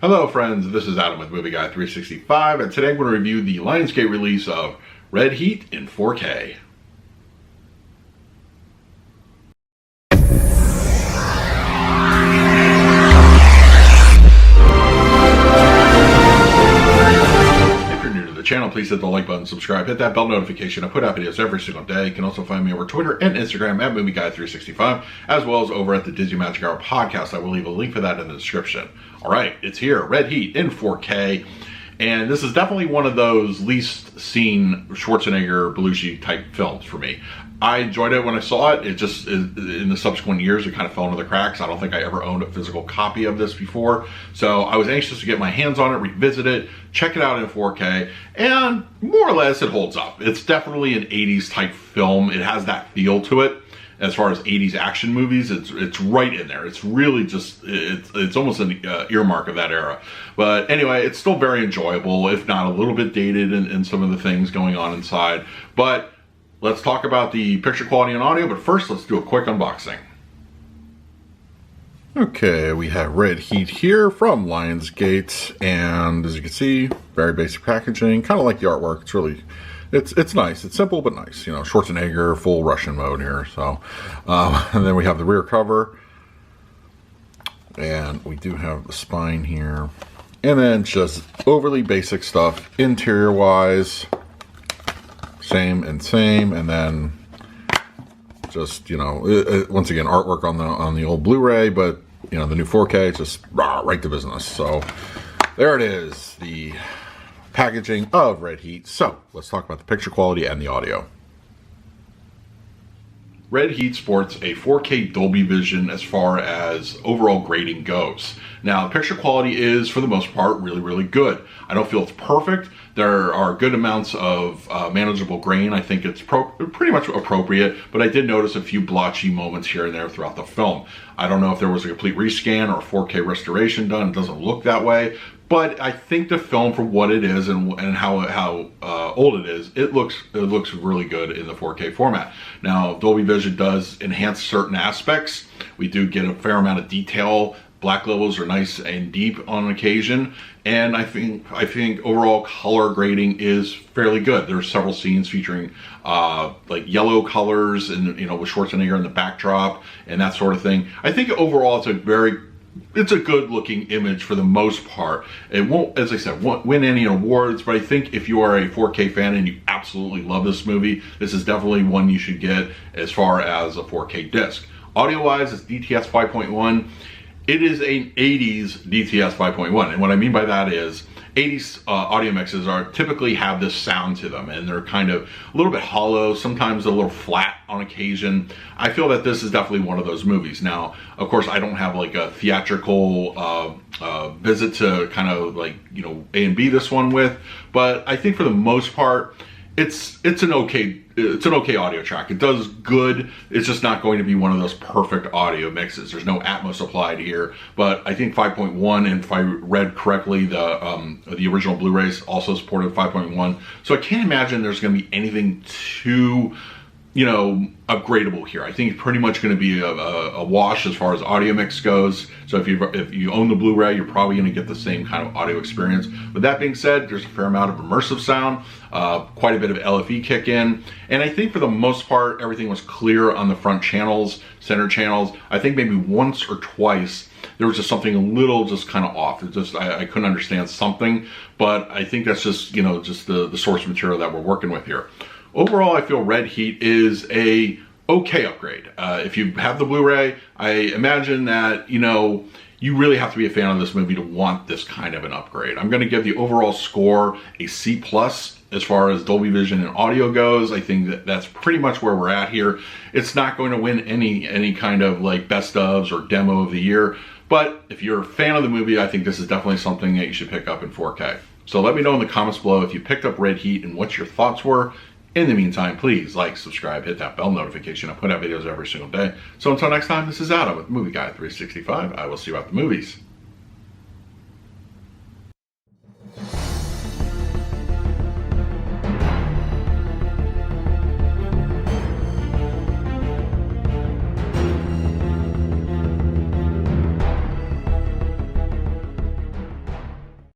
Hello friends, this is Adam with Movie Guy 365, and today I'm going to review the Lionsgate release of Red Heat in 4K. Channel, please hit the like button, subscribe, hit that bell notification. I put out videos every single day. You can also find me over Twitter and Instagram at MovieGuy365, as well as over at the Disney Magic Hour podcast. I will leave a link for that in the description. All right, it's here, Red Heat in 4K, and this is definitely one of those least seen Schwarzenegger, Belushi type films for me. I enjoyed it when I saw it. It just, in the subsequent years, it kind of fell into the cracks. I don't think I ever owned a physical copy of this before. So I was anxious to get my hands on it, revisit it, check it out in 4K, and more or less it holds up. It's definitely an 80s type film. It has that feel to it. As far as 80s action movies, it's right in there. It's really just, it's almost an earmark of that era. But anyway, it's still very enjoyable, if not a little bit dated in some of the things going on inside. But let's talk about the picture quality and audio, but first let's do a quick unboxing. Okay, we have Red Heat here from Lionsgate, and as you can see, very basic packaging, kind of like the artwork. It's really, it's nice. It's simple but nice. You know, Schwarzenegger, full Russian mode here. So, and then we have the rear cover, and we do have the spine here, and then just overly basic stuff interior-wise. Same, and then just, you know, once again, artwork on the old Blu Ray, but you know, the new 4K, just right to business. So there it is, the packaging of Red Heat. So let's talk about the picture quality and the audio. Red Heat sports a 4K Dolby Vision as far as overall grading goes. Now, picture quality is, for the most part, really, really good. I don't feel it's perfect. There are good amounts of manageable grain. I think it's pretty much appropriate, but I did notice a few blotchy moments here and there throughout the film. I don't know if there was a complete rescan or 4K restoration done. It doesn't look that way. But I think the film, for what it is and how old it is, it looks really good in the 4K format. Now, Dolby Vision does enhance certain aspects. We do get a fair amount of detail. Black levels are nice and deep on occasion, and I think overall color grading is fairly good. There's several scenes featuring like yellow colors, and you know, with Schwarzenegger in the backdrop and that sort of thing. I think overall it's a good looking image for the most part. It won't, as I said, won't win any awards, but I think if you are a 4K fan and you absolutely love this movie, this is definitely one you should get as far as a 4K disc. Audio wise, it's DTS 5.1. It is an 80s DTS 5.1, and what I mean by that is 80s audio mixes typically have this sound to them, and they're kind of a little bit hollow, sometimes a little flat on occasion. I feel that this is definitely one of those movies. Now, of course, I don't have like a theatrical visit to kind of like, you know, A and B this one with, but I think for the most part, it's an okay audio track. It does good. It's just not going to be one of those perfect audio mixes. There's no Atmos applied here, but I think 5.1, and if I read correctly, the original Blu-rays also supported 5.1. So I can't imagine there's going to be anything too, you know, upgradable here. I think it's pretty much going to be a wash as far as audio mix goes. So if you own the Blu-ray, you're probably going to get the same kind of audio experience. With that being said, there's a fair amount of immersive sound, quite a bit of LFE kick in, and I think for the most part, everything was clear on the front channels, center channels. I think maybe once or twice there was just something a little just kind of off. It just, I couldn't understand something, but I think that's just, you know, just the source material that we're working with here. Overall, I feel Red Heat is a okay upgrade. If you have the Blu-ray, I imagine that, you know, you really have to be a fan of this movie to want this kind of an upgrade. I'm going to give the overall score a C+ as far as Dolby Vision and audio goes. I think that that's pretty much where we're at here. It's not going to win any kind of like best ofs or demo of the year, but if you're a fan of the movie, I think this is definitely something that you should pick up in 4K. So let me know in the comments below if you picked up Red Heat and what your thoughts were. In the meantime, please like, subscribe, hit that bell notification. I put out videos every single day. So until next time, this is Adam with Movie Guy 365. I will see you at the movies.